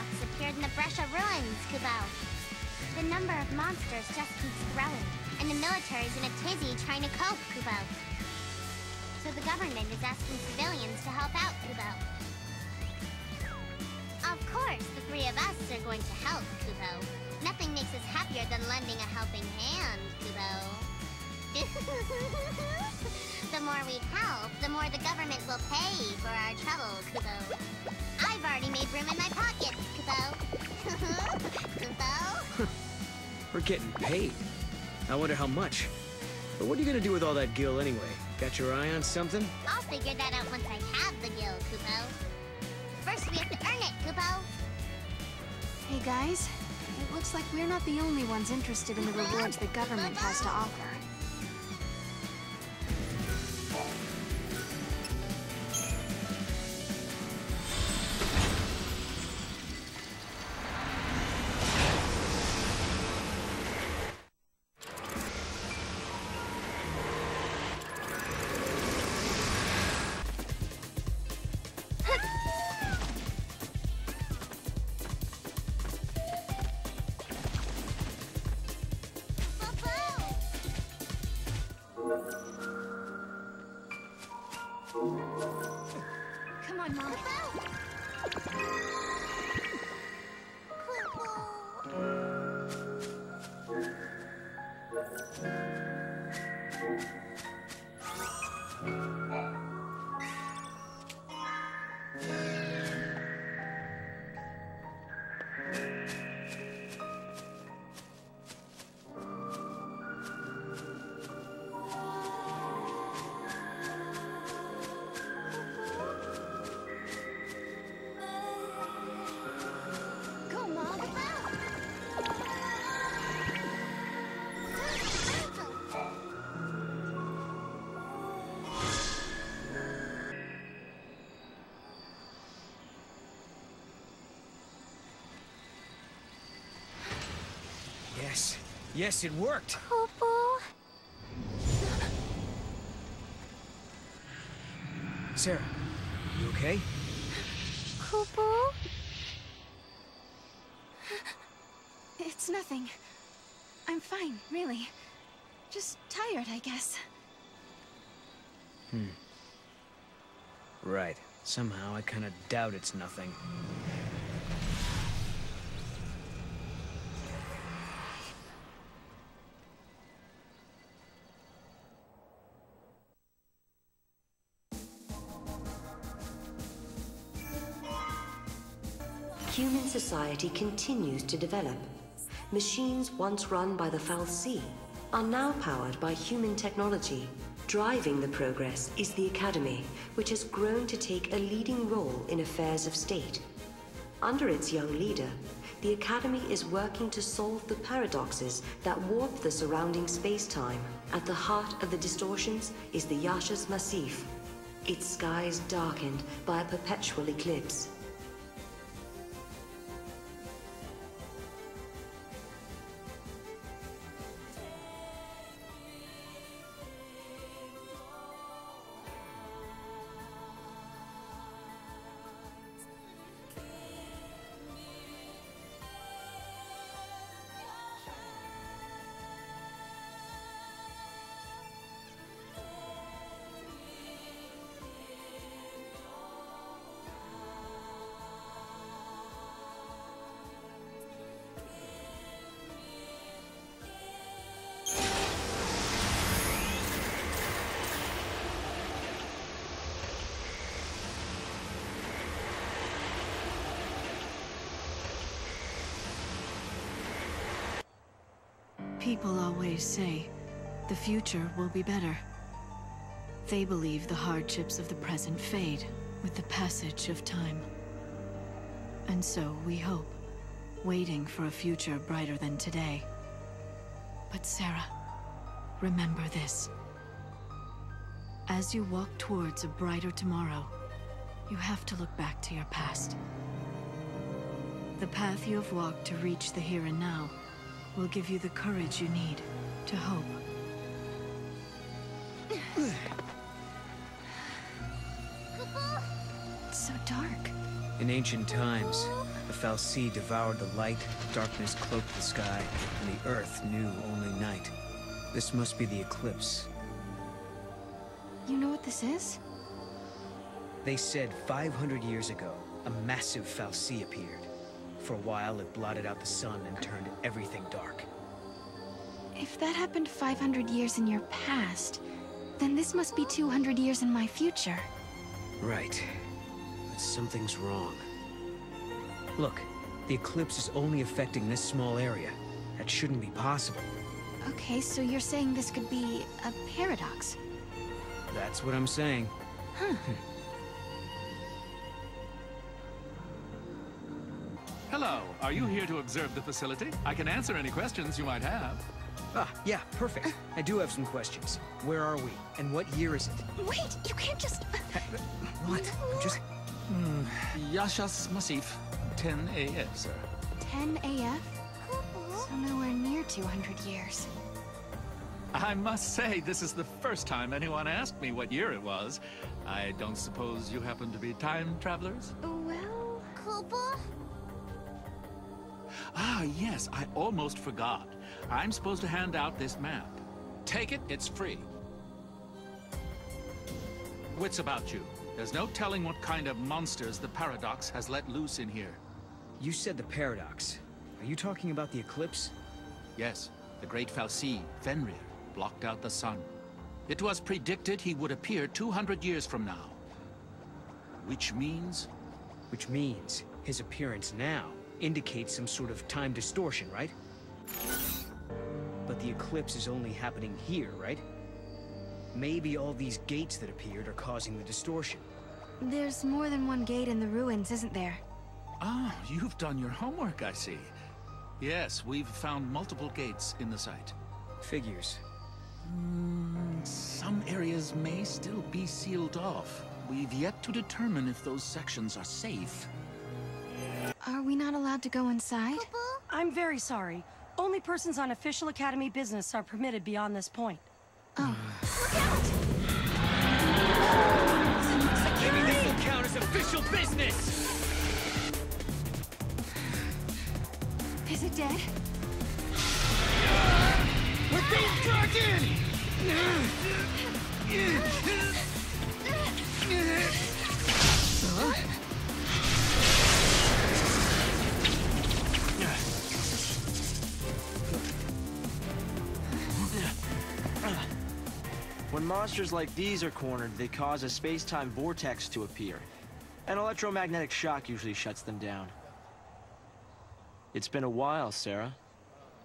box appeared in the Brescia ruins, Kubo. The number of monsters just keeps growing, and the military's in a tizzy trying to cope, Kubo. So the government is asking civilians to help out, Kubo. Of course, the three of us are going to help, Kubo. Nothing makes us happier than lending a helping hand, Kubo. The more we help, the more the government will pay for our trouble, Kubo. I've already made room in my pockets, Kubo. Kubo? We're getting paid. I wonder how much. But what are you gonna do with all that gil anyway? Got your eye on something? I'll figure that out once I have the gil, Kubo. First we have to earn it, Kubo. Hey guys, it looks like we're not the only ones interested in the rewards the government has to offer. Come on, Mom. Yes. Yes, it worked. Kubo? Sarah, you okay? Kubo? It's nothing. I'm fine, really. Just tired, I guess. Right. Somehow I kinda doubt it's nothing. Human society continues to develop. Machines once run by the XIII are now powered by human technology. Driving the progress is the Academy, which has grown to take a leading role in affairs of state. Under its young leader, the Academy is working to solve the paradoxes that warp the surrounding space-time. At the heart of the distortions is the Yasha's Massif, its skies darkened by a perpetual eclipse. People always say, the future will be better. They believe the hardships of the present fade with the passage of time. And so we hope, waiting for a future brighter than today. But Sarah, remember this. As you walk towards a brighter tomorrow, you have to look back to your past. The path you have walked to reach the here and now will give you the courage you need to hope. It's so dark. In ancient times, The fal'Cie devoured the light, darkness cloaked the sky, and the Earth knew only night. This must be the eclipse. You know what this is? They said 500 years ago, a massive fal'Cie appeared. For a while, it blotted out the sun and turned everything dark. If that happened 500 years in your past, then this must be 200 years in my future. Right. But something's wrong. Look, the eclipse is only affecting this small area. That shouldn't be possible. Okay, so you're saying this could be a paradox? That's what I'm saying. Huh. Hello, are you here to observe the facility? I can answer any questions you might have. Ah, yeah, perfect. I do have some questions. Where are we? And what year is it? Wait, you can't just... What? I'm just... Yashas Massif, 10 AF, sir. 10 AF? So nowhere near 200 years. I must say, this is the first time anyone asked me what year it was. I don't suppose you happen to be time travelers? Well... Koopa? Ah, yes, I almost forgot. I'm supposed to hand out this map. Take it, it's free. Wits about you. There's no telling what kind of monsters the Paradox has let loose in here. You said the paradox. Are you talking about the eclipse? Yes, the great fal'Cie, Fenrir, blocked out the sun. It was predicted he would appear 200 years from now. Which means? Which means his appearance now indicates some sort of time distortion, right? But the eclipse is only happening here, right? Maybe all these gates that appeared are causing the distortion. There's more than one gate in the ruins, isn't there? Ah, you've done your homework, I see. Yes, we've found multiple gates in the site. Figures. Some areas may still be sealed off. We've yet to determine if those sections are safe. Are we not allowed to go inside? I'm very sorry. Only persons on official Academy business are permitted beyond this point. Oh. Maybe this will count as official business! Is it dead? We're being dragged in! Huh? When monsters like these are cornered, they cause a space-time vortex to appear. An electromagnetic shock usually shuts them down. It's been a while, Sarah.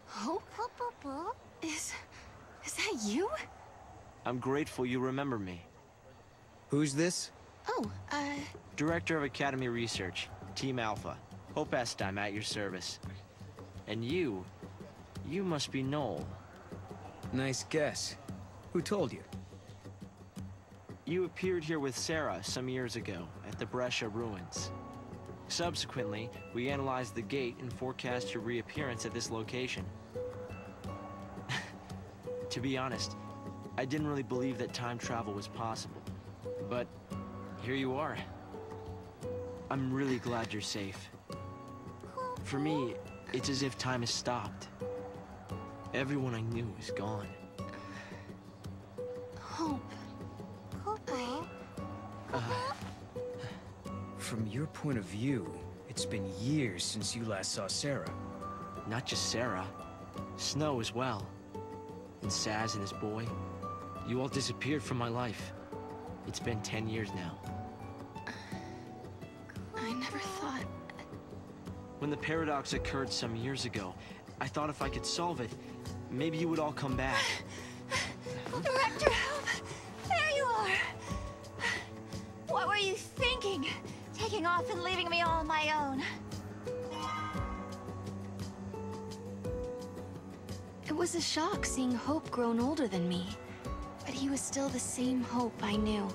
Hope? Is that you? I'm grateful you remember me. Who's this? Oh, Director of Academy Research, Team Alpha. Hope Est, I'm at your service. And you must be Noel. Nice guess. Who told you? You appeared here with Sarah some years ago at the Brescia ruins. Subsequently, we analyzed the gate and forecast your reappearance at this location. To be honest, I didn't really believe that time travel was possible. But here you are. I'm really glad you're safe. For me, it's as if time has stopped. Everyone I knew is gone. Hope. From your point of view, it's been years since you last saw Sarah. Not just Sarah, Snow as well. And Saz and his boy. You all disappeared from my life. It's been 10 years now. I never thought... When the paradox occurred some years ago, I thought if I could solve it, maybe you would all come back. Director, help! There you are! What were you thinking? Taking off and leaving me all on my own. It was a shock seeing Hope grown older than me. But he was still the same Hope I knew.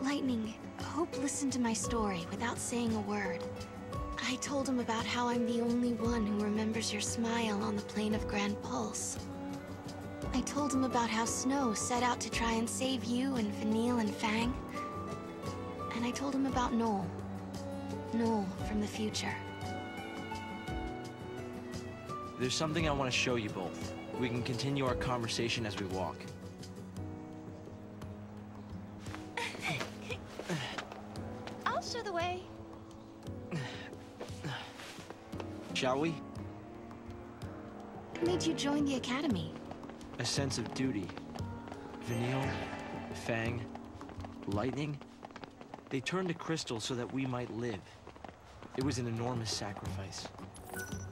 Lightning, Hope listened to my story without saying a word. I told him about how I'm the only one who remembers your smile on the plane of Grand Pulse. I told him about how Snow set out to try and save you and Vanille and Fang. And I told him about Noel. Noel from the future. There's something I want to show you both. We can continue our conversation as we walk. I'll show the way. Shall we? What made you join the Academy? A sense of duty. Vanille, Fang, Lightning. They turned to Crystal so that we might live. It was an enormous sacrifice.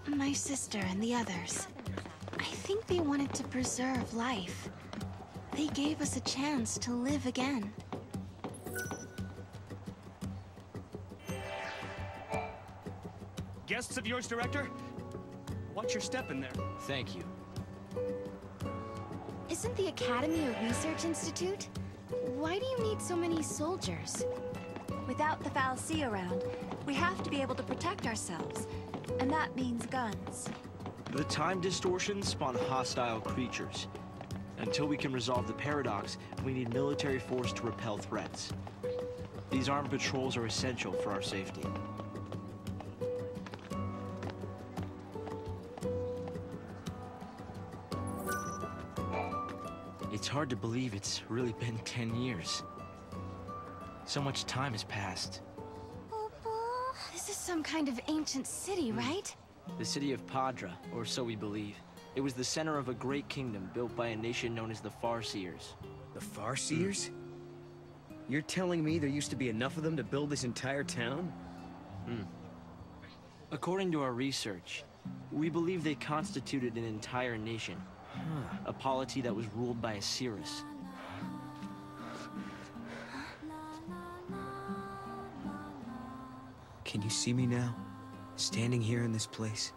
My sister and the others. I think they wanted to preserve life. They gave us a chance to live again. Guests of yours, Director? Watch your step in there. Thank you. Isn't the Academy a research institute? Why do you need so many soldiers? Without the fal'Cie around, we have to be able to protect ourselves. And that means guns. The time distortions spawn hostile creatures. Until we can resolve the paradox, we need military force to repel threats. These armed patrols are essential for our safety. It's hard to believe it's really been 10 years. So much time has passed. This is some kind of ancient city, right? The city of Padra, or so we believe. It was the center of a great kingdom built by a nation known as the Farseers. The Farseers? You're telling me there used to be enough of them to build this entire town? According to our research, we believe they constituted an entire nation. A polity that was ruled by a Cirrus. Can you see me now? Standing here in this place?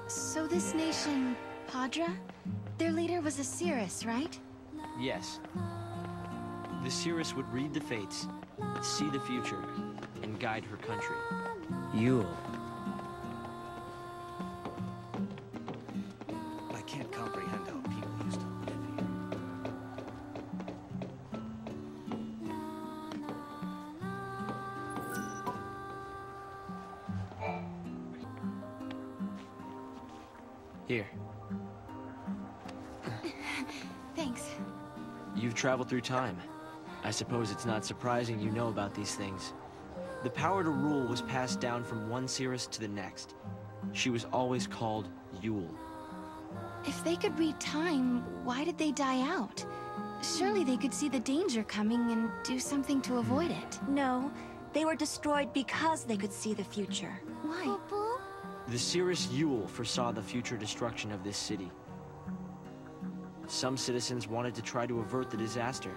So this nation, Padra? Their leader was a Cirrus, right? Yes. The Cirrus would read the fates, see the future, and guide her country. Yule. I can't comprehend how people used to live Here. Thanks. You've traveled through time. I suppose it's not surprising you know about these things. The power to rule was passed down from one Cirrus to the next. She was always called Yule. If they could read time, why did they die out? Surely they could see the danger coming and do something to avoid it. No, they were destroyed because they could see the future. Why? The Cirrus Yule foresaw the future destruction of this city. Some citizens wanted to try to avert the disaster.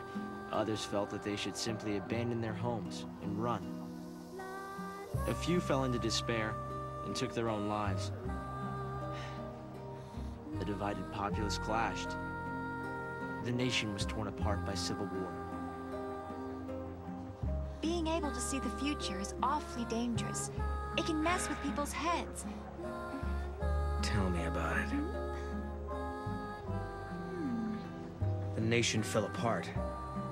Others felt that they should simply abandon their homes and run. A few fell into despair and took their own lives. The divided populace clashed. The nation was torn apart by civil war. Being able to see the future is awfully dangerous. It can mess with people's heads. Tell me about it. The nation fell apart,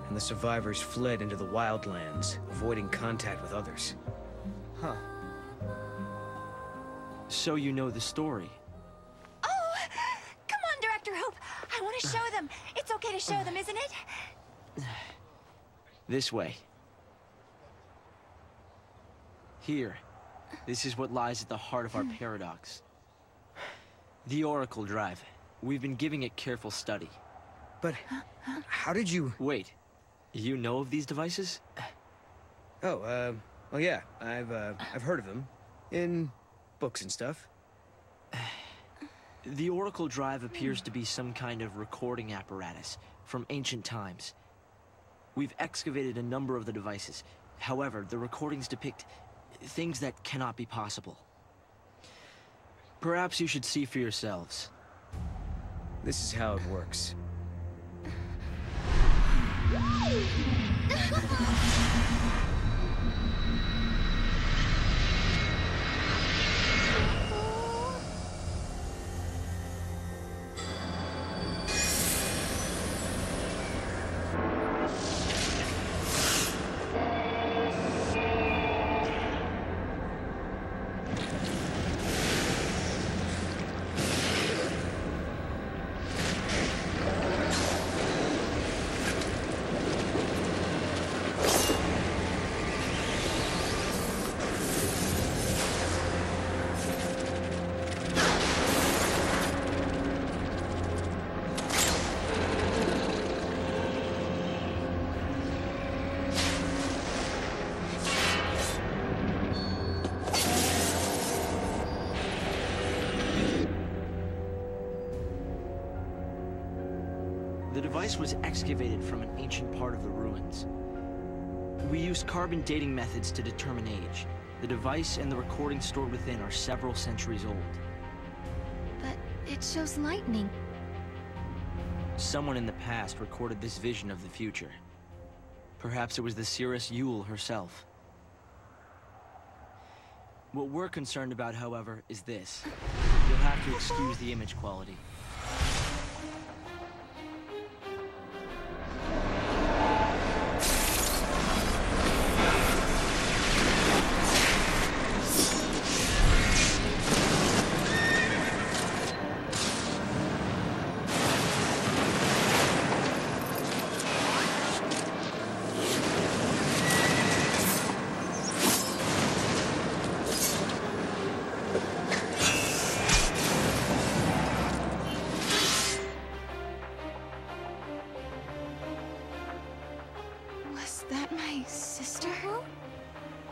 and the survivors fled into the wildlands, avoiding contact with others. Huh. So you know the story. Oh! Come on, Director Hope! I want to show them! It's okay to show them, isn't it? This way. Here. This is what lies at the heart of our paradox. The Oracle Drive. We've been giving it careful study. But how did you... Wait. You know of these devices? Oh, well, yeah. I've heard of them. In books and stuff. The Oracle Drive appears to be some kind of recording apparatus from ancient times. We've excavated a number of the devices. However, the recordings depict things that cannot be possible. Perhaps you should see for yourselves. This is how it works. The device was excavated from an ancient part of the ruins. We used carbon dating methods to determine age. The device and the recording stored within are several centuries old. But it shows lightning. Someone in the past recorded this vision of the future. Perhaps it was the seeress Yule herself. What we're concerned about, however, is this. You'll have to excuse the image quality.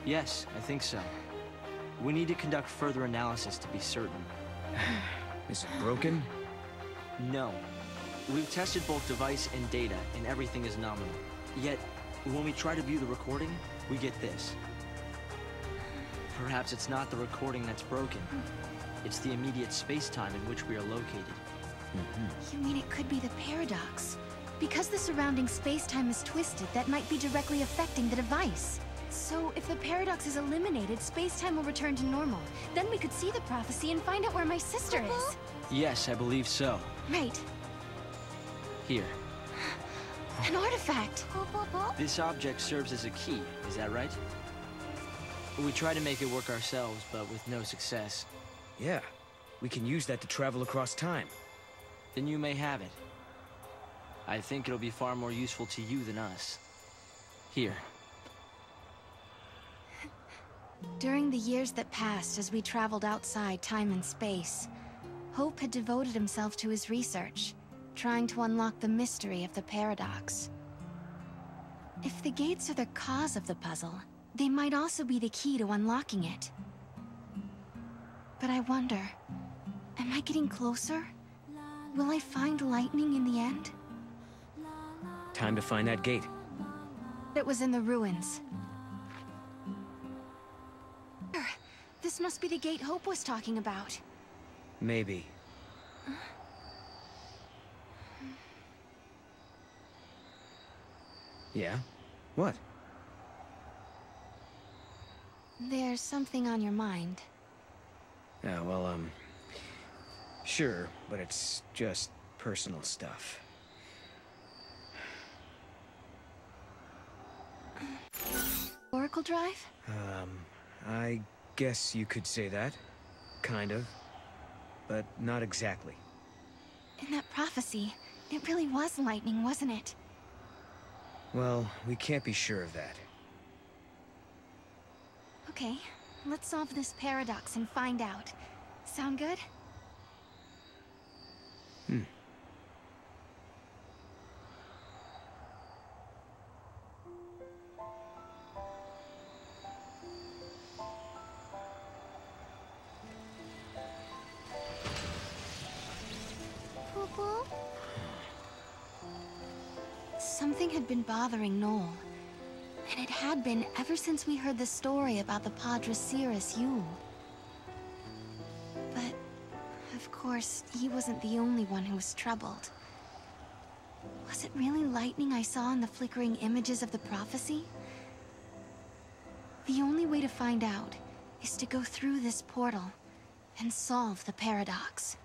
Yes, I think so. We need to conduct further analysis to be certain. Is it broken? No. We've tested both device and data, and everything is nominal. Yet, when we try to view the recording, we get this. Perhaps it's not the recording that's broken. It's the immediate space-time in which we are located. You mean it could be the paradox? Because the surrounding space-time is twisted, that might be directly affecting the device. So, if the paradox is eliminated, space-time will return to normal. Then we could see the prophecy and find out where my sister is. Yes, I believe so. Right. Here. An artifact! This object serves as a key, is that right? We tried to make it work ourselves, but with no success. Yeah. We can use that to travel across time. Then you may have it. I think it'll be far more useful to you than us. Here. During the years that passed as we traveled outside time and space, Hope had devoted himself to his research, trying to unlock the mystery of the paradox. If the gates are the cause of the puzzle, they might also be the key to unlocking it. But I wonder, am I getting closer? Will I find lightning in the end? Time to find that gate. It was in the ruins. This must be the gate Hope was talking about. Maybe. Yeah? What? There's something on your mind. Yeah, well, sure, but it's just personal stuff. Oracle Drive? I guess you could say that. Kind of. But not exactly. In that prophecy, it really was lightning, wasn't it? Well, we can't be sure of that. Okay, let's solve this paradox and find out. Sound good? Something had been bothering Noel. And it had been ever since we heard the story about the Padre Cirrus Yule. But, of course, he wasn't the only one who was troubled. Was it really lightning I saw in the flickering images of the prophecy? The only way to find out is to go through this portal and solve the paradox.